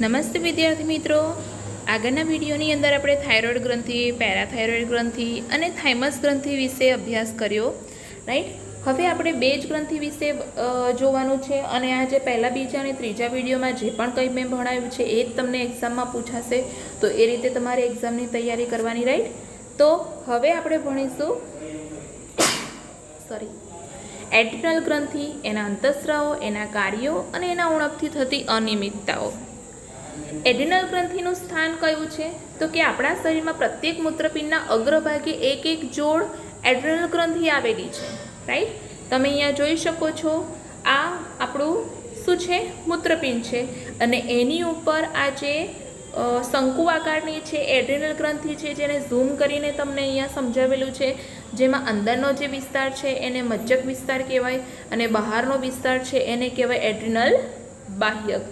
નમસ્તે વિદ્યાર્થી મિત્રો, આગળના વિડીયોની અંદર આપણે થાઇરોઇડ ગ્રંથિ, પેરાથાઇરોઇડ ગ્રંથિ અને થાઇમસ ગ્રંથિ વિશે અભ્યાસ કર્યો, રાઈટ. હવે આપણે બે જ ગ્રંથિ વિશે જોવાનું છે અને આ જે પહેલા, બીજા અને ત્રીજા વિડીયોમાં જે પણ કંઈ મેં ભણાવ્યું છે એ જ તમને એક્ઝામમાં પૂછાશે, તો એ રીતે તમારે એક્ઝામની તૈયારી કરવાની, રાઈટ. તો હવે આપણે ભણીશું એડ્રિનલ ગ્રંથિ, એના અંતઃસ્રાવો, એના કાર્યો અને એના ઉણપથી થતી અનિયમિતતાઓ. એડ્રિનલ ગ્રંથિનું સ્થાન કયું છે? તો કે આપણા શરીરમાં પ્રત્યેક મૂત્રપિંડના અગ્રભાગે એક એક જોડ એડ્રિનલ ગ્રંથિ આવેલી છે, રાઈટ. તમે અહીંયા જોઈ શકો છો, આ આપણું શું છે? મૂત્રપિંડ છે અને એની ઉપર આ જે શંકુ આકારની છે એડ્રિનલ ગ્રંથિ છે, જેને ઝૂમ કરીને તમને અહીંયા સમજાવેલું છે, જેમાં અંદરનો જે વિસ્તાર છે એને મજ્જક વિસ્તાર કહેવાય અને બહારનો વિસ્તાર છે એને કહેવાય એડ્રિનલ બાહ્યક.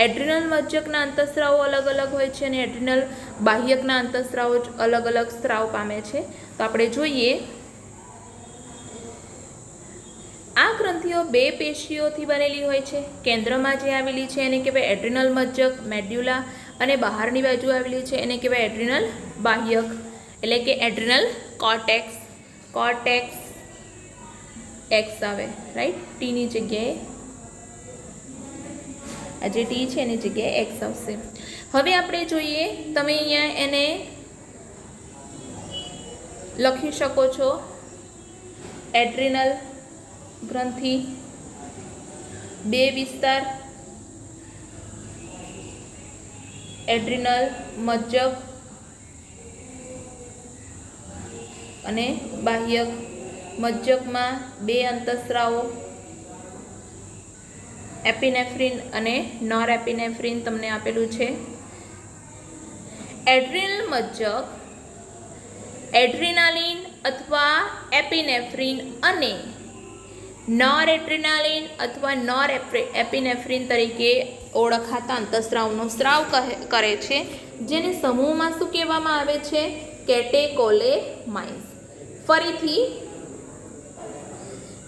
એડ્રિનલ મજ્જકના અંતઃસ્રાવો અલગ અલગ હોય છે અને એડ્રિનલ બાહ્યકના અંતઃસ્રાવો અલગ અલગ સ્રાવ પામે છે. તો આપણે જોઈએ, આ ગ્રંથિઓ બે પેશીઓથી બનેલી હોય છે. કેન્દ્રમાં જે આવેલી છે એને કહેવાય એડ્રિનલ મજ્જક મેડ્યુલા અને બહારની બાજુ આવેલી છે એને કહેવાય એડ્રિનલ બાહ્યક, એટલે કે એડ્રિનલ કોર્ટેક્સ. કોર્ટેક્સ એક્સ આવે, રાઈટ. ટીની જગ્યાએ આ જે ટી છે એની જગ્યાએ એક્સ આવશે. હવે આપણે જોઈએ, તમે અહીંયા એને લખી શકો છો, એડ્રિનલ ગ્રંથિ બે વિસ્તાર, એડ્રિનલ મજ્જક અને બાહ્યક. મજ્જકમાં બે અંતઃસ્રાવો, એપિનેફ્રિન અને નોરએપિનેફ્રિન તમને આપેલું છે. એડ્રિનલ મજ્જક એડ્રિનાલિન અથવા એપિનેફ્રિન અને નોરએડ્રિનાલિન અથવા નોરએપિનેફ્રિન તરીકે ઓળખાતા અંતઃસ્રાવનો સ્રાવ કરે છે, જેને સમૂહમાં શું કહેવામાં આવે છે? કેટેકોલેમાઇન્સ. ફરીથી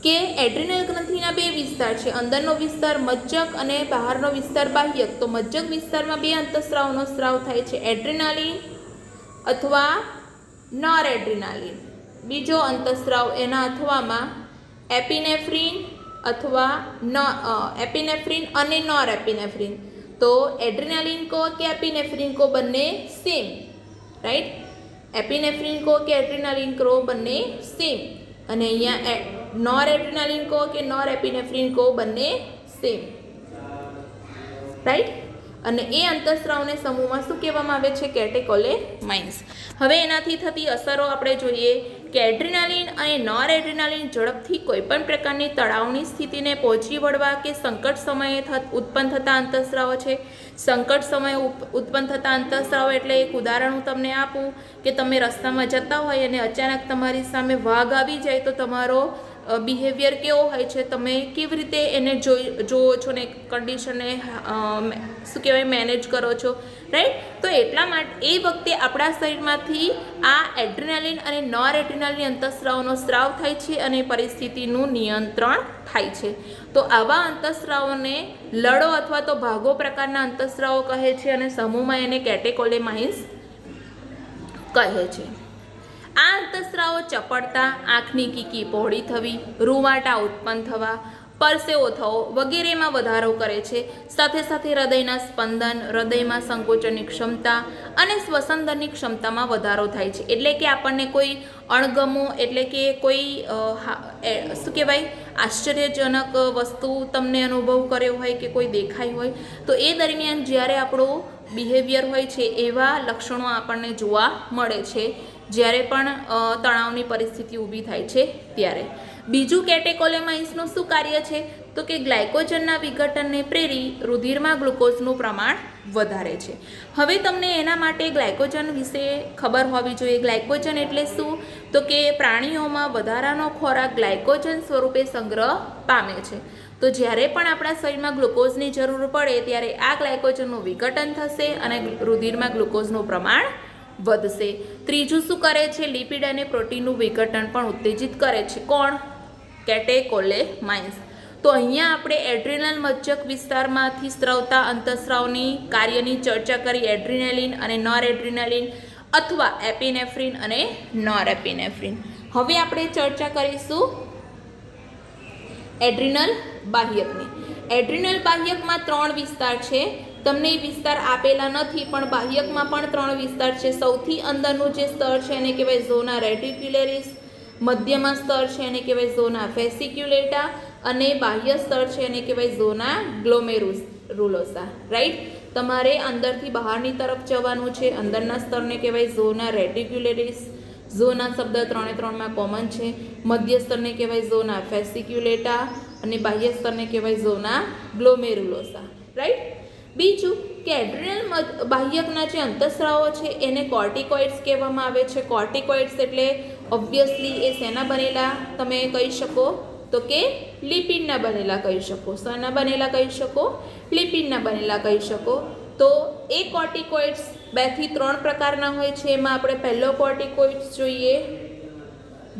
કે એડ્રિનલ ગ્રંથિના બે વિસ્તાર છે, અંદરનો વિસ્તાર મજ્જક અને બહારનો વિસ્તાર બાહ્યક. તો મજ્જક વિસ્તારમાં બે અંતઃસ્રાવનો સ્રાવ થાય છે, એડ્રિનાલિન અથવા નોરએડ્રિનાલિન. બીજો અંતઃસ્રાવ એના અથવામાં એપિનેફ્રિન અથવા એપિનેફ્રિન અને નોરએપિનેફ્રિન. તો એડ્રિનાલિન કહો કે એપિનેફ્રિન કહો, બંને સેમ, રાઈટ. એપિનેફ્રિન કહો કે એડ્રિનાલિન કહો, બંને સેમ. અને અહીંયા નોરએડ્રિનાલિન કહો કે નોરએપિનેફ્રિન કહો, બંને સેમ, રાઈટ. અને એ અંતઃસ્રાવને સમૂહમાં શું કહેવામાં આવે છે? કેટેકોલેમાઇન્સ. હવે એનાથી થતી અસરો આપણે જોઈએ કે એડ્રિનાલિન અને નોરએડ્રિનાલિન ઝડપથી કોઈપણ પ્રકારની તણાવની સ્થિતિને પહોંચી વળવા કે સંકટ સમયે ઉત્પન્ન થતા અંતઃસ્રાવો છે. સંકટ સમયે ઉત્પન્ન થતા અંતઃસ્રાવો એટલે એક ઉદાહરણ હું તમને આપું કે તમે રસ્તામાં જતા હોય અને અચાનક તમારી સામે વાઘ આવી જાય તો તમારો બિહેવિયર કેવો હોય છે? તમે કેવી રીતે એને જોવો છો ને કન્ડિશનને શું કહેવાય મેનેજ કરો છો, રાઈટ. તો એટલા માટે એ વખતે આપણા શરીરમાંથી આ એડ્રિનાલિન અને નોરએડ્રિનાલિન અંતઃસ્રાવનો સ્રાવ થાય છે અને પરિસ્થિતિનું નિયંત્રણ થાય છે. તો આવા અંતઃસ્રાવોને લડો અથવા તો ભાગો પ્રકારના અંતઃસ્રાવો કહે છે અને સમૂહમાં એને કેટેકોલેમાઇન્સ કહે છે. આ અંતઃસ્રાવો ચપળતા, આંખની કીકી પહોળી થવી, રૂંવાટા ઉત્પન્ન થવા, પરસેવો થવો વગેરેમાં વધારો કરે છે. સાથે સાથે હૃદયના સ્પંદન, હૃદયમાં સંકોચનની ક્ષમતા અને શ્વસન દરની ક્ષમતામાં વધારો થાય છે. એટલે કે આપણને કોઈ અણગમો એટલે કે કોઈ શું કહેવાય આશ્ચર્યજનક વસ્તુ તમને અનુભવ કર્યો હોય કે કોઈ દેખાય હોય, તો એ દરમિયાન જ્યારે આપણું બિહેવિયર હોય છે એવા લક્ષણો આપણને જોવા મળે છે જ્યારે પણ તણાવની પરિસ્થિતિ ઊભી થાય છે ત્યારે. બીજું કેટેકોલેમાઇન્સનું શું કાર્ય છે? તો કે ગ્લાયકોજનના વિઘટનને પ્રેરી રુધિરમાં ગ્લુકોઝનું પ્રમાણ વધારે છે. હવે તમને એના માટે ગ્લાયકોજન વિશે ખબર હોવી જોઈએ. ગ્લાયકોજન એટલે શું? તો કે પ્રાણીઓમાં વધારાનો ખોરાક ગ્લાયકોજન સ્વરૂપે સંગ્રહ પામે છે. તો જ્યારે પણ આપણા શરીરમાં ગ્લુકોઝની જરૂર પડે ત્યારે આ ગ્લાયકોજનનું વિઘટન થશે અને રુધિરમાં ગ્લુકોઝનું પ્રમાણ વધશે. ત્રીજું શું કરે છે? લિપિડ અને પ્રોટીનનું વિઘટન પણ ઉત્તેજિત કરે છે. કોણ? કેટેકોલેમાઇન્સ. તો અહીંયા આપણે એડ્રિનલ મજ્જક વિસ્તારમાંથી સ્રવતા અંતઃસ્રાવની કાર્યની ચર્ચા કરી, એડ્રિનેલિન અને નોર એડ્રિનાલિન અથવા એપિનેફ્રિન અને નોર એપિનેફ્રિન. હવે આપણે ચર્ચા કરીશું એડ્રિનલ બાહ્યકની. એડ્રિનલ બાહ્યકમાં 3 વિસ્તાર છે. તમને એ વિસ્તાર આપેલા નથી, પણ બાહ્યકમાં પણ 3 વિસ્તાર છે. સૌથી અંદરનું જે સ્તર છે એને કહેવાય ઝોના રેટિક્યુલેરિસ, મધ્યમાં સ્તર છે એને કહેવાય ઝોના ફેસિક્યુલેટા અને બાહ્ય સ્તર છે એને કહેવાય ઝોના ગ્લોમેરુલોસા. રાઈટ, તમારે અંદરથી બહારની તરફ જવાનું છે. અંદરના સ્તરને કહેવાય ઝોના રેટિક્યુલેરિસ. ઝોના શબ્દ 3 કોમન છે. મધ્ય સ્તરને કહેવાય ઝોના ફેસિક્યુલેટા અને બાહ્ય સ્તરને કહેવાય ઝોના ગ્લોમેરુલોસા. રાઈટ. બીજું કે એડ્રિનલ બાહ્યકના જે અંતઃસ્રાવો છે એને કોર્ટિકોઇડ્સ કહેવામાં આવે છે. કોર્ટિકોઇડ્સ એટલે ઓબ્વિયસલી એ શેના બનેલા તમે કહી શકો? તો કે લિપિડના બનેલા કહી શકો. શેના બનેલા કહી શકો? લિપિડના બનેલા કહી શકો. તો એ કોર્ટિકોઇડ્સ 2 થી 3 પ્રકારના હોય છે. એમાં આપણે પહેલો કોર્ટિકોઇડ્સ જોઈએ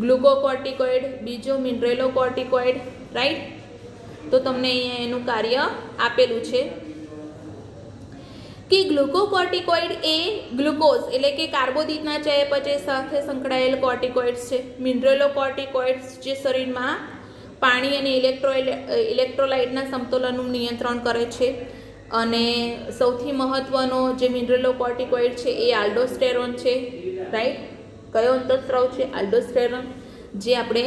ગ્લુકોકોર્ટિકોઇડ, બીજો મિનરેલોકોર્ટિકોઇડ. રાઈટ, તો તમને અહીંયા એનું કાર્ય આપેલું છે કે ગ્લુકોકોર્ટિકોઇડ એ ગ્લુકોઝ એટલે કે કાર્બોદિતના ચયાપચય સાથે સંકળાયેલ કોર્ટિકોઇડ્સ છે. મિનરેલોકોર્ટિકોઇડ્સ જે શરીરમાં પાણી અને ઇલેક્ટ્રોલાઇટના સમતોલનનું નિયંત્રણ કરે છે. અને સૌથી મહત્વનો જે મિનરેલોકોર્ટિકોઇડ છે એ આલ્ડોસ્ટેરોન છે. રાઈટ, કયો અંતઃસ્રાવ છે? આલ્ડોસ્ટેરોન, જે આપણે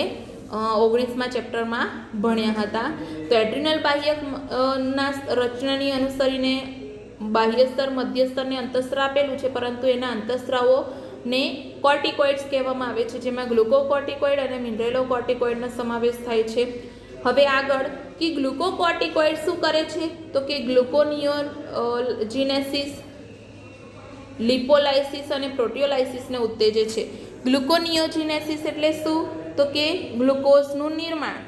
19મા ચેપ્ટરમાં ભણ્યા હતા. તો એડ્રિનલ બાહ્યકના રચનાની અનુસરીને બાહ્ય સ્તર, મધ્ય સ્તરને અંતઃસ્રાવ આપેલું છે, પરંતુ એના અંતઃસ્રાવોને કોર્ટિકોઇડ્સ કહેવામાં આવે છે, જેમાં ગ્લુકોકોર્ટિકોઇડ અને મિનરેલોકોર્ટિકોઇડનો સમાવેશ થાય છે. હવે આગળ કે ગ્લુકોકોર્ટિકોઇડ શું કરે છે? તો કે ગ્લુકોનિયોજિનેસિસ, લિપોલાઇસિસ અને પ્રોટિયોલાઇસિસને ઉત્તેજે છે. ગ્લુકોનિયોજિનેસિસ એટલે શું? તો કે ગ્લુકોઝનું નિર્માણ.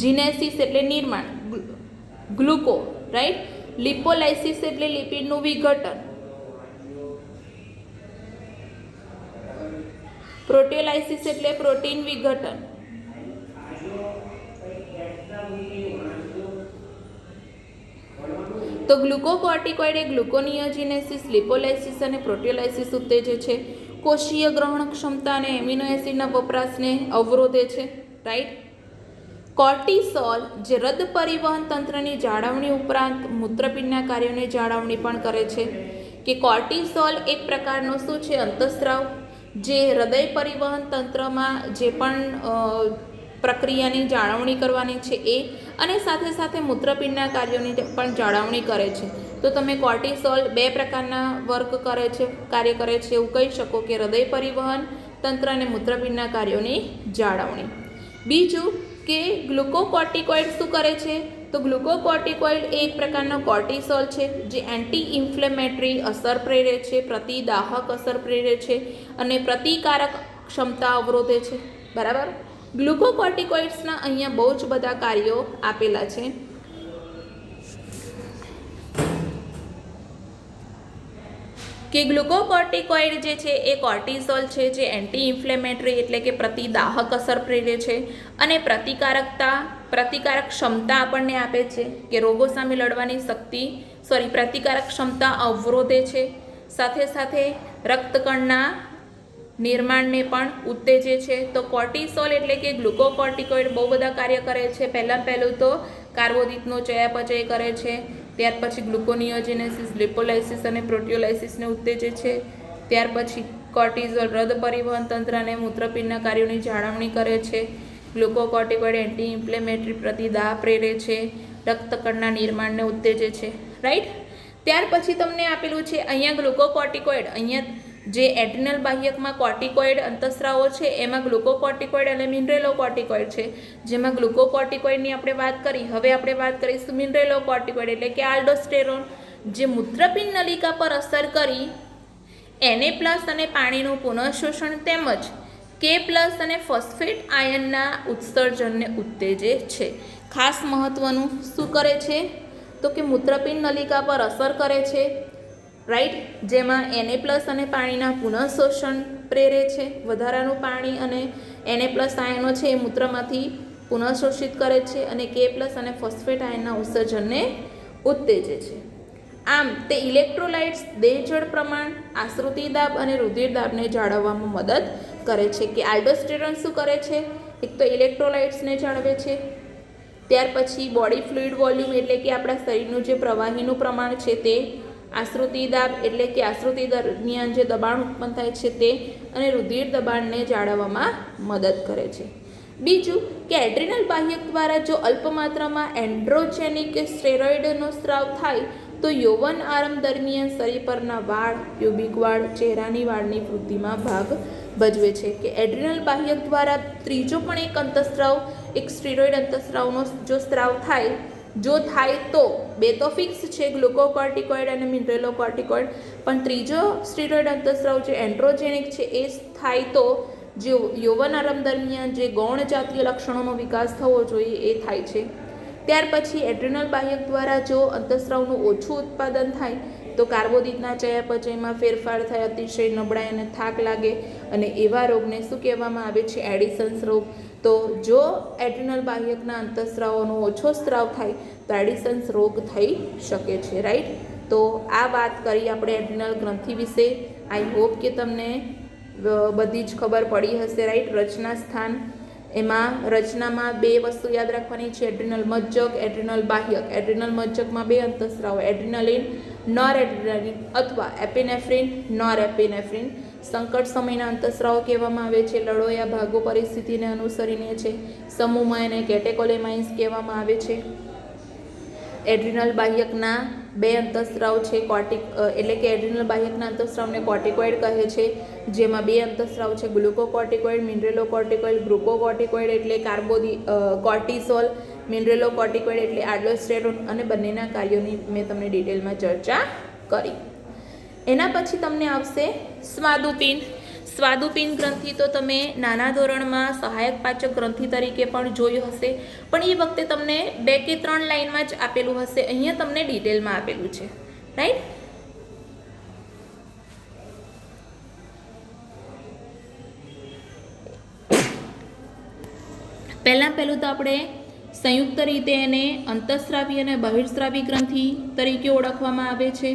જીનેસિસ એટલે નિર્માણ, ગ્લુકો. રાઈટ. લિપોલાઇસિસ એટલે લિપિડનું વિઘટન. પ્રોટિયોલાઇસિસ એટલે પ્રોટીન વિઘટન. તો ગ્લુકોકોર્ટિકોઇડ એ ગ્લુકોનિયોજિનેસિસ, લિપોલાઇસિસ અને પ્રોટિયોલાઇસિસ ઉત્તેજે છે. કોષીય ગ્રહણ ક્ષમતા અને એમિનો એસિડના વપરાશને અવરોધે છે. રાઈટ. કોર્ટિસોલ જે હૃદ પરિવહન તંત્રની જાળવણી ઉપરાંત મૂત્રપિંડના કાર્યોની જાળવણી પણ કરે છે. કે કોર્ટિસોલ એક પ્રકારનો શું છે? અંતઃસ્રાવ, જે હૃદય પરિવહન તંત્રમાં જે પણ પ્રક્રિયાની જાળવણી કરવાની છે એ, અને સાથે સાથે મૂત્રપિંડના કાર્યોની પણ જાળવણી કરે છે. તો તમે કોર્ટિસોલ 2 પ્રકારના કાર્ય કરે છે એવું કહી શકો કે હૃદય પરિવહન તંત્ર અને મૂત્રપિંડના કાર્યોની જાળવણી. બીજું કે ગ્લુકોકોર્ટિકોઇડ શું કરે છે? તો ગ્લુકોકોર્ટિકોઇડ એક પ્રકારનો કોર્ટિસોલ છે જે એન્ટી ઇન્ફ્લેમેટરી અસર પ્રેરે છે, પ્રતિદાહક અસર પ્રેરે છે અને પ્રતિકારક ક્ષમતા અવરોધે છે. બરાબર. ગ્લુકોકોર્ટિકોઇડ્સના અહીંયા બહુ જ બધા કાર્યો આપેલા છે. કે ગ્લુકોકોર્ટિકોઇડ જે છે એ કોર્ટિસોલ છે જે એન્ટી ઇન્ફ્લેમેટરી એટલે કે પ્રતિદાહક અસર પ્રેરે છે અને પ્રતિકારક ક્ષમતા આપણને આપે છે કે રોગો સામે લડવાની પ્રતિકારક ક્ષમતા અવરોધે છે. સાથે સાથે રક્તકણના નિર્માણને પણ ઉત્તેજે છે. તો કોર્ટિસોલ એટલે કે ગ્લુકોકોર્ટિકોઇડ બહુ બધા કાર્ય કરે છે. પહેલું તો કાર્બોદિતનો ચયાપચય કરે છે, ત્યાર પછી ગ્લુકોનિયોજિનેસિસ, લિપોલાઇસિસ અને પ્રોટિયોલાઇસિસને ઉત્તેજે છે. ત્યાર પછી કોર્ટિસોલ હૃદ પરિવહન તંત્ર અને મૂત્રપિંડના કાર્યોની જાળવણી કરે છે. ગ્લુકોકોર્ટિકોઇડ એન્ટી ઇન્ફ્લેમેટરી પ્રતિદાહ પ્રેરે છે, રક્તકણના નિર્માણને ઉત્તેજે છે. રાઈટ. ત્યાર પછી તમને આપેલું છે અહીંયા ગ્લુકોકોર્ટિકોઇડ, અહીંયા જે એડ્રિનલ બાહ્યકમાં કોર્ટિકોઇડ અંતઃસ્રાવો છે એમાં ગ્લુકોકોર્ટિકોઇડ અને મિનરેલોકોર્ટિકોઇડ છે. જેમાં ગ્લુકોકોર્ટિકોઇડની આપણે વાત કરી, હવે આપણે વાત કરીશું મિનરેલોકોર્ટિકોઇડ એટલે કે આલ્ડોસ્ટેરોન, જે મૂત્રપિંડ નલિકા પર અસર કરી Na+ અને પાણીનું પુનઃશોષણ તેમજ K+ અને ફોસ્ફેટ આયનના ઉત્સર્જનને ઉત્તેજે છે. ખાસ મહત્વનું શું કરે છે? તો કે મૂત્રપિંડ નલિકા પર અસર કરે છે. રાઈટ. જેમાં Na+ અને પાણીના પુનઃશોષણ પ્રેરે છે, વધારાનું પાણી અને Na+ આયનો છે એ મૂત્રમાંથી પુનઃશોષિત કરે છે અને K+ અને ફોસ્ફેટ આયનના ઉત્સર્જનને ઉત્તેજે છે. આમ તે ઇલેક્ટ્રોલાઇટ્સ, દેહ જળ પ્રમાણ, આશ્રુતિ દાબ અને રુધિર દાબને જાળવવામાં મદદ કરે છે. કે આલ્ડોસ્ટેરોન શું કરે છે? એક તો ઇલેક્ટ્રોલાઇટ્સને જાળવે છે, ત્યાર પછી બોડી ફ્લુઇડ વોલ્યુમ એટલે કે આપણા શરીરનું જે પ્રવાહીનું પ્રમાણ છે તે, આશ્રુતિ દાબ એટલે કે આશ્રુતિ દરમિયાન જે દબાણ ઉત્પન્ન થાય છે તે, અને રુધિર દબાણને જાળવવામાં મદદ કરે છે. બીજું કે એડ્રિનલ બાહ્યક દ્વારા જો અલ્પ માત્રામાં એન્ડ્રોજેનિક સ્ટેરોઇડનો સ્ત્રાવ થાય તો યૌવન આરંભ દરમિયાન શરીર પરના વાળ, પ્યુબિક વાળ, ચહેરાની વાળની વૃદ્ધિમાં ભાગ ભજવે છે. કે એડ્રિનલ બાહ્યક દ્વારા ત્રીજો પણ એક અંતઃસ્ત્રાવ, એક સ્ટીરોઇડ અંતઃસ્ત્રાવનો જો સ્ત્રાવ થાય, જો થાય તો બે તો ફિક્સ છે, ગ્લુકોકોર્ટિકોઇડ અને મિનરલોકોર્ટિકોઇડ, પણ ત્રીજો સ્ટીરોઇડ અંતઃસ્ત્રાવ જે એન્ડ્રોજેનિક છે એ થાય તો જે યૌવન આરંભ દરમિયાન જે ગૌણ જાતીય લક્ષણોનો વિકાસ થવો જોઈએ એ થાય છે. ત્યાર પછી એડ્રિનલ બાહ્યક દ્વારા જો અંતઃસ્રાવનું ઓછું ઉત્પાદન થાય તો કાર્બોદિતના ચયાપચયમાં ફેરફાર થાય, અતિશય નબળાઈ અને થાક લાગે, અને એવા રોગને શું કહેવામાં આવે છે? એડિસન્સ રોગ. તો જો એડ્રિનલ બાહ્યકના અંતઃસ્રાવોનો ઓછો સ્ત્રાવ થાય તો એડિસન્સ રોગ થઈ શકે છે. રાઈટ. તો આ વાત કરી આપણે એડ્રિનલ ગ્રંથિ વિશે. આઈ હોપ કે તમને બધી જ ખબર પડી હશે. રાઈટ. રચના સ્થાન, એમાં રચનામાં બે વસ્તુ યાદ રાખવાની છે, એડ્રિનલ મજ્જક, એડ્રિનલ બાહ્યક. એડ્રિનલ મજ્જકમાં બે અંતઃસ્રાવો, એડ્રિનાલિન, નોર એડ્રિનાલિન અથવા એપિનેફ્રિન, નોર એપિનેફ્રિન. સંકટ સમયના અંતઃસ્રાવો કહેવામાં આવે છે, લડોયા ભાગો પરિસ્થિતિને અનુસરીને છે. સમૂહમાં એને કેટેકોલેમાઇન્સ કહેવામાં આવે છે. એડ્રિનલ બાહ્યકના બે અંતઃસ્રાવ છે, એટલે કે એડ્રિનલ બાહ્યકના અંતઃસ્રાવને કોર્ટિકોઇડ કહે છે, જેમાં બે અંતઃસ્રાવ છે, ગ્લુકોકોર્ટિકોઇડ, મિનરલોકોર્ટિકોઇડ. ગ્લુકોકોર્ટિકોઇડ એટલે કોર્ટિસોલ, મિનરલોકોર્ટિકોઇડ એટલે આલ્ડોસ્ટેરોન, અને બંનેના કાર્યોની મેં તમને ડિટેલમાં ચર્ચા કરી. એના પછી તમને આવશે સ્વાદુપિંડ. સ્વાદુપિંડ ગ્રંથિ તો તમે નાના ધોરણમાં સહાયક પાચક ગ્રંથિ તરીકે પણ જોયું હશે, પણ એ વખતે તમને 2 કે 3 લાઇનમાં જ આપેલું હશે. અહીંયા તમને ડિટેલમાં આપેલું છે. રાઈટ. પહેલું તો આપણે સંયુક્ત રીતે એને અંતઃસ્રાવી અને બહિર્સ્રાવી ગ્રંથિ તરીકે ઓળખવામાં આવે છે.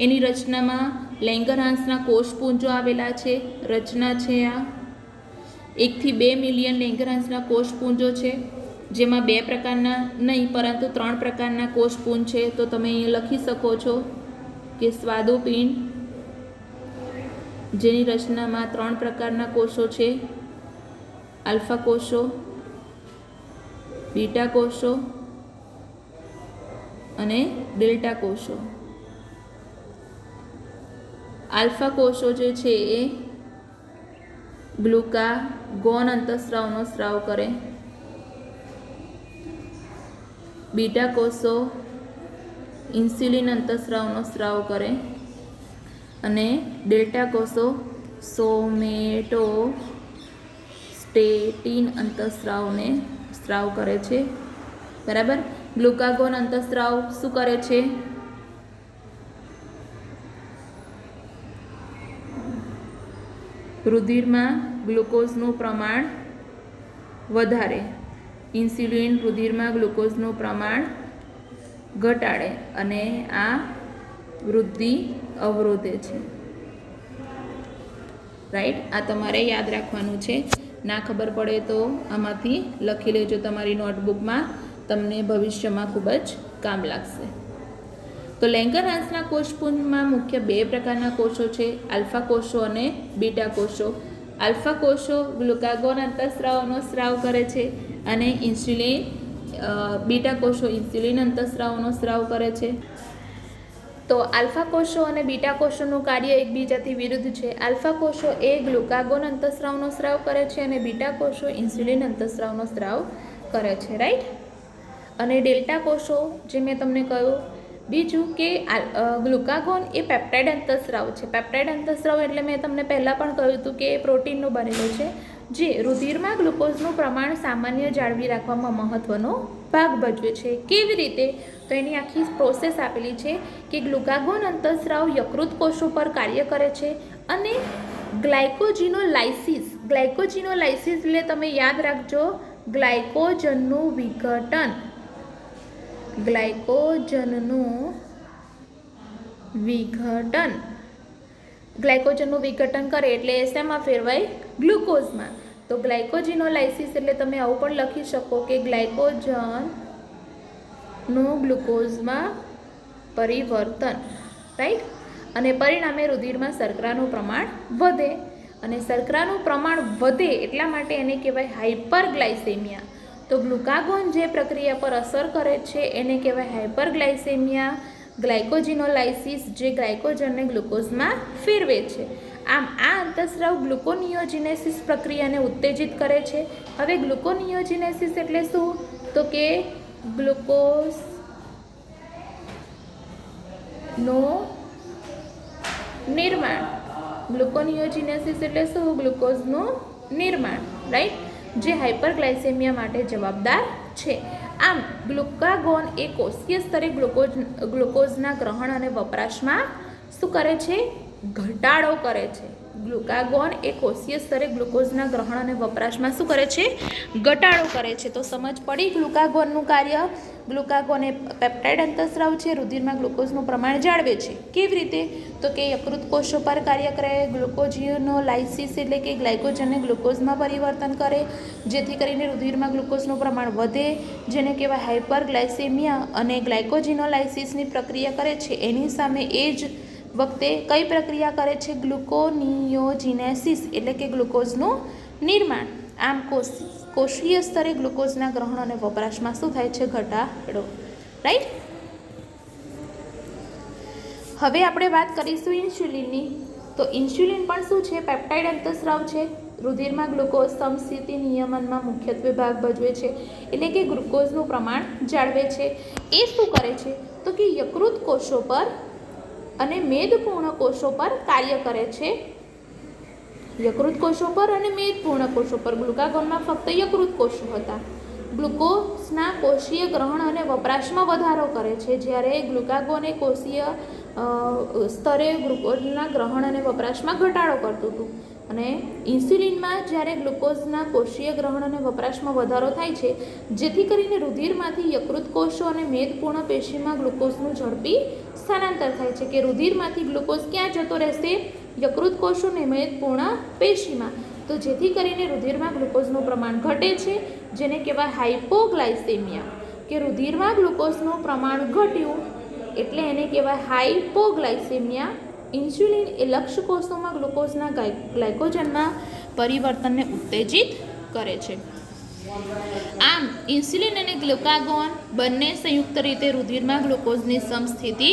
એની રચનામાં લેંગરહાન્સના કોષપુંજો આવેલા છે. રચના છે આ 1 થી 2 મિલિયન લેંગરહાન્સના કોષપુંજો છે, જેમાં 2 પ્રકારના નહીં પરંતુ 3 પ્રકારના કોષપુંજ છે. તો તમે અહીંયા લખી શકો છો કે સ્વાદુપિંડ, જેની રચનામાં 3 પ્રકારના કોષો છે, આલ્ફા કોષો, બીટા કોષો અને ડેલ્ટા કોષો. આલ્ફા કોષો જે છે એ ગ્લુકાગોન અંતઃસ્રાવનો સ્રાવ કરે, બીટા કોષો ઇન્સ્યુલિન અંતઃસ્રાવનો સ્રાવ કરે, અને ડેલ્ટા કોષો સોમેટોસ્ટેટિન અંતઃસ્રાવને સ્રાવ કરે છે. બરાબર. ગ્લુકાગોન અંતઃસ્રાવ શું કરે છે? રુધિરમાં ગ્લુકોઝનું પ્રમાણ વધારે, ઇન્સ્યુલિન રુધિરમાં ગ્લુકોઝનું પ્રમાણ ઘટાડે, અને આ વૃદ્ધિ અવરોધે છે. રાઈટ. આ તમારે યાદ રાખવાનું છે. ના ખબર પડે તો આમાંથી લખી લેજો તમારી નોટબુકમાં, તમને ભવિષ્યમાં ખૂબ જ કામ લાગશે. તો લેંગરહાન્સના કોષપુંજમાં મુખ્ય 2 પ્રકારના કોષો છે, આલ્ફા કોષો અને બીટા કોષો. આલ્ફા કોષો ગ્લુકાગોન અંતઃસ્રાવનો સ્રાવ કરે છે, અને બીટા કોષો ઇન્સ્યુલિન અંતઃસ્રાવનો સ્રાવ કરે છે. તો આલ્ફા કોષો અને બીટા કોષોનું કાર્ય એકબીજાથી વિરુદ્ધ છે. આલ્ફા કોષો એ ગ્લુકાગોન અંતઃસ્રાવનો સ્રાવ કરે છે, અને બીટા કોષો ઇન્સ્યુલિન અંતઃસ્રાવનો સ્રાવ કરે છે. રાઈટ. અને ડેલ્ટા કોષો, જે મેં તમને કહ્યું. બીજું કે ગ્લુકાગોન એ પેપ્ટાઇડ અંતઃસ્રાવ છે. પેપ્ટાઇડ અંતઃસ્રાવ એટલે મેં તમને પહેલાં પણ કહ્યું હતું કે એ પ્રોટીનનો બનેલો છે, જે રુધિરમાં ગ્લુકોઝનું પ્રમાણ સામાન્ય જાળવી રાખવામાં મહત્વનો ભાગ ભજવે છે. કેવી રીતે? તો એની આખી પ્રોસેસ આપેલી છે કે ગ્લુકાગોન અંતઃસ્રાવ યકૃત કોષો પર કાર્ય કરે છે, અને ગ્લાયકોજીનોલાઇસિસ. ગ્લાયકોજીનોલાઇસિસ એટલે તમે યાદ રાખજો ગ્લાયકોજનનું વિઘટન. ગ્લાયકોજનનું વિઘટન. ગ્લાયકોજનનું વિઘટન કરે એટલે શેમાં ફેરવાય? ગ્લુકોઝમાં. તો ગ્લાયકોજીનોલાઇસિસ એટલે તમે આવું પણ લખી શકો કે ગ્લાયકોજનનું ગ્લુકોઝમાં પરિવર્તન, રાઈટ. અને પરિણામે રુધિરમાં શર્કરાનું પ્રમાણ વધે, અને શર્કરાનું પ્રમાણ વધે એટલા માટે એને કહેવાય હાઇપરગ્લાયસેમિયા. તો ગ્લુકાગોન જે પ્રક્રિયા પર અસર કરે છે એને કહેવાય હાઇપરગ્લાયસેમિયા. ગ્લાયકોજીનોલાઇસિસ જે ગ્લાયકોજનને ગ્લુકોઝમાં ફેરવે છે. આમ આ અંતઃસ્રાવ ગ્લુકોનિયોજિનેસિસ પ્રક્રિયાને ઉત્તેજિત કરે છે. હવે ગ્લુકોનિયોજિનેસિસ એટલે શું? તો કે ગ્લુકોઝનું નિર્માણ. ગ્લુકોનિયોજિનેસિસ એટલે શું? ગ્લુકોઝનું નિર્માણ, રાઈટ, જે હાઇપરગ્લાયસેમિયા માટે જવાબદાર છે. આમ ગ્લુકાગોન એ કોષીય સ્તરે ગ્લુકોઝના ગ્રહણ અને વપરાશમાં શું કરે છે? ઘટાડો કરે છે. ગ્લુકાગોન એ કોષીય સ્તરે ગ્લુકોઝના ગ્રહણ અને વપરાશમાં શું કરે છે? ઘટાડો કરે છે. તો સમજ પડી ગ્લુકાગોનનું કાર્ય. ગ્લુકાગોન એ પેપ્ટાઇડ અંતઃસ્રાવ છે, રુધિરમાં ગ્લુકોઝનું પ્રમાણ જાળવે છે. કેવી રીતે? તો કે યકૃત કોષો પર કાર્ય કરે. ગ્લુકોજીનોલાઇસિસ એટલે કે ગ્લાયકોજનને ગ્લુકોઝમાં પરિવર્તન કરે જેથી કરીને રુધિરમાં ગ્લુકોઝનું પ્રમાણ વધે, જેને કહેવાય હાઇપરગ્લાયસેમિયા. અને ગ્લાયકોજીનોલાઇસિસની પ્રક્રિયા કરે છે એની સામે એ જ વખતે કઈ પ્રક્રિયા કરે છે? ગ્લુકોનિયોજિનેસિસ એટલે કે ગ્લુકોઝનું નિર્માણ. આમ કોષીય સ્તરે ગ્લુકોઝના ગ્રહણ અને વપરાશમાં શું થાય છે? ઘટાડો, રાઈટ. હવે આપણે વાત કરીશું ઇન્સ્યુલિનની. તો ઇન્સ્યુલિન પણ શું છે? પેપ્ટાઇડ અંતઃસ્રાવ છે. રુધિરમાં ગ્લુકોઝ સમસ્થિતિ નિયમનમાં મુખ્યત્વે ભાગ ભજવે છે, એટલે કે ગ્લુકોઝનું પ્રમાણ જાળવે છે. એ શું કરે છે? તો કે યકૃત કોષો પર અને મેદપૂર્ણ કોષો પર કાર્ય કરે છે. યકૃત કોષો પર અને મેદપૂર્ણ કોષો પર. ગ્લુકાગોનમાં ફક્ત યકૃત કોષો હતા. ગ્લુકોઝના કોષીય ગ્રહણ અને વપરાશમાં વધારો કરે છે, જ્યારે ગ્લુકાગોન એ કોષીય સ્તરે ગ્લુકોઝના ગ્રહણ અને વપરાશમાં ઘટાડો કરતું હતું. અને ઇન્સ્યુલિનમાં જ્યારે ગ્લુકોઝના કોષીય ગ્રહણ અને વપરાશમાં વધારો થાય છે જેથી કરીને રુધિરમાંથી યકૃત કોષો અને મેદપૂર્ણ પેશીમાં ગ્લુકોઝનું ઝડપી સ્થાનાંતર થાય છે. કે રુધિરમાંથી ગ્લુકોઝ ક્યાં જતો રહેશે? યકૃત કોષો અને મેદપૂર્ણ પેશીમાં. તો જેથી કરીને રુધિરમાં ગ્લુકોઝનું પ્રમાણ ઘટે છે, જેને કહેવાય હાઇપોગ્લાયસેમિયા. કે રુધિરમાં ગ્લુકોઝનું પ્રમાણ ઘટ્યું એટલે એને કહેવાય હાઇપોગ્લાયસેમિયા. ઇન્સ્યુલિન એ લક્ષ્ય કોષોમાં ગ્લુકોઝના ગ્લાયકોજનમાં પરિવર્તનને ઉત્તેજિત કરે છે. આમ ઇન્સ્યુલિન અને ગ્લુકાગોન બંને સંયુક્ત રીતે રુધિરમાં ગ્લુકોઝની સમસ્થિતિ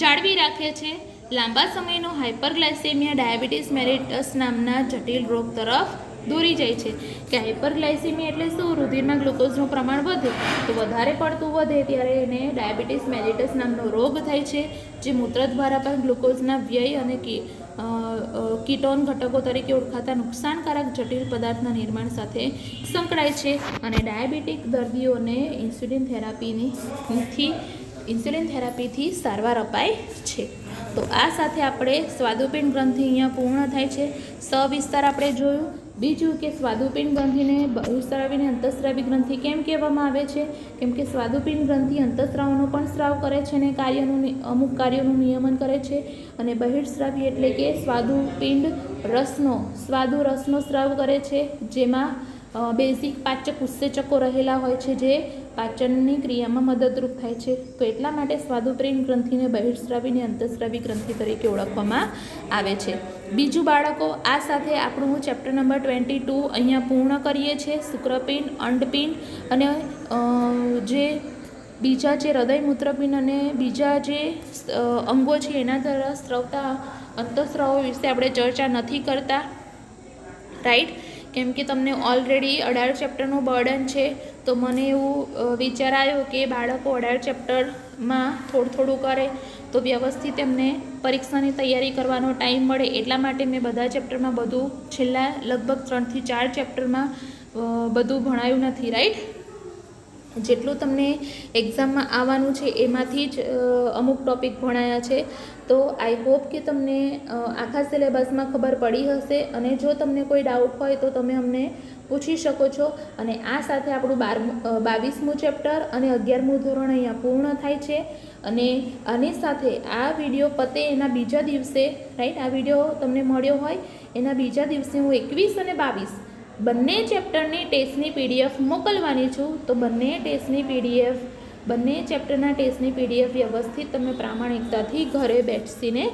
જાળવી રાખે છે. લાંબા સમયનો હાઇપરગ્લાયસેમિયા ડાયાબિટીસ મેલિટસ નામના જટિલ રોગ તરફ દોરી જાય છે. કે હાઇપરગ્લાયસેમિયા એટલે શું? રુધિરમાં ગ્લુકોઝનું પ્રમાણ વધે, તો વધારે પડતું વધે ત્યારે એને ડાયાબિટીસ મેલિટસ નામનો રોગ થાય છે, જે મૂત્ર દ્વારા પણ ગ્લુકોઝના વ્યય અને કીટોન ઘટકો તરીકે ઓળખાતા નુકસાનકારક જટિલ પદાર્થના નિર્માણ સાથે સંકળાય છે. અને ડાયાબિટીક દર્દીઓને ઇન્સ્યુલિન થેરાપીથી સારવાર અપાય છે. તો આ સાથે આપણે સ્વાદુપિંડ ગ્રંથિ અહીંયા પૂર્ણ થાય છે. સવિસ્તાર આપણે જોયું. બીજું કે સ્વાદુપિંડ ગ્રંથિને બહિસ્રાવી અંતઃસ્રાવી ગ્રંથિ કેમ કહેવામાં આવે છે? કેમ કે સ્વાદુપિંડ ગ્રંથિ અંતઃસ્રાવનો પણ સ્રાવ કરે છે અને અમુક કાર્યોનું નિયમન કરે છે. અને બહિર્સ્રાવી એટલે કે સ્વાદુપિંડ રસનો સ્રાવ કરે છે, જેમાં બેઝિક પાચક ઉત્સેચકો રહેલા હોય છે જે પાચનની ક્રિયામાં મદદરૂપ થાય છે. તો એટલા માટે સ્વાદુપિંડ ગ્રંથિને બહિર્સ્રાવી અને અંતઃસ્રાવી ગ્રંથિ તરીકે ઓળખવામાં આવે છે. બીજું બાળકો, આ સાથે આપણું ચેપ્ટર નંબર 22 અહીંયા પૂર્ણ કરીએ છીએ. શુક્રપિંડ, અંડપિંડ અને જે બીજા જે હૃદય મૂત્રપિંડ અને બીજા જે અંગો છે એના દ્વારા સ્રવતા અંતઃસ્રાવો વિશે આપણે ચર્ચા નથી કરતા, રાઈટ. કેમ કે તમને ઓલરેડી 18 ચેપ્ટરનું બર્ડન છે. તો મને એવું વિચાર આવ્યો કે બાળકો 18 ચેપ્ટરમાં થોડું કરે તો વ્યવસ્થિત એમને પરીક્ષાની તૈયારી કરવાનો ટાઈમ મળે. એટલા માટે મેં બધા ચેપ્ટરમાં બધું છેલ્લા લગભગ 3 થી 4 ચેપ્ટરમાં બધું ભણાયું નથી, રાઈટ. જેટલું તમને એક્ઝામમાં આવવાનું છે એમાંથી જ અમુક ટૉપિક ભણાયા છે. તો આઈ હોપ કે તમને આખા સિલેબસમાં ખબર પડી હશે, અને જો તમને કોઈ ડાઉટ હોય તો તમે અમને પૂછી શકો છો. અને આ સાથે આપણું 22મું ચેપ્ટર અને 11મું ધોરણ અહીંયા પૂર્ણ થાય છે. અને આની સાથે આ વિડીયો પતે એના બીજા દિવસે, રાઈટ, આ વિડીયો તમને મળ્યો હોય એના બીજા દિવસે હું 21 અને 22 બંને ચેપ્ટરની ટેસ્ટની PDF મોકલવાની છું. તો બંને ચેપ્ટરના ટેસ્ટની PDF વ્યવસ્થિત તમે પ્રામાણિકતાથી ઘરે બેસીને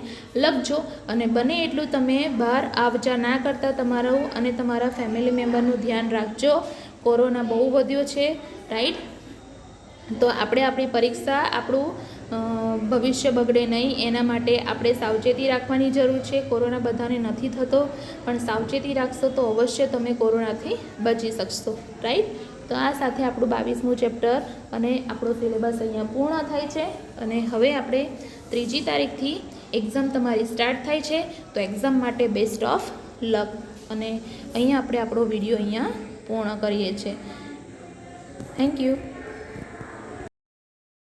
લખજો. અને બને એટલું તમે બહાર આવજા ના કરતા તમારું અને તમારા ફેમિલી મેમ્બરનું ધ્યાન રાખજો. કોરોના બહુ વધ્યો છે, રાઈટ. તો આપણે આપણી પરીક્ષા, આપણું ભવિષ્ય બગડે નહીં એના માટે આપણે સાવચેતી રાખવાની જરૂર છે. કોરોના બધાને નથી થતો, પણ સાવચેતી રાખશો તો અવશ્ય તમે કોરોનાથી બચી શકશો, રાઈટ. તો આ સાથે આપણું 22મું ચેપ્ટર અને આપણો સિલેબસ અહીંયા પૂર્ણ થાય છે. અને હવે આપણે 3જી તારીખથી એક્ઝામ તમારી સ્ટાર્ટ થાય છે. તો એક્ઝામ માટે બેસ્ટ ઓફ લક. અને અહીંયા આપણે આપણો વિડીયો અહીંયા પૂર્ણ કરીએ છીએ. Thank you.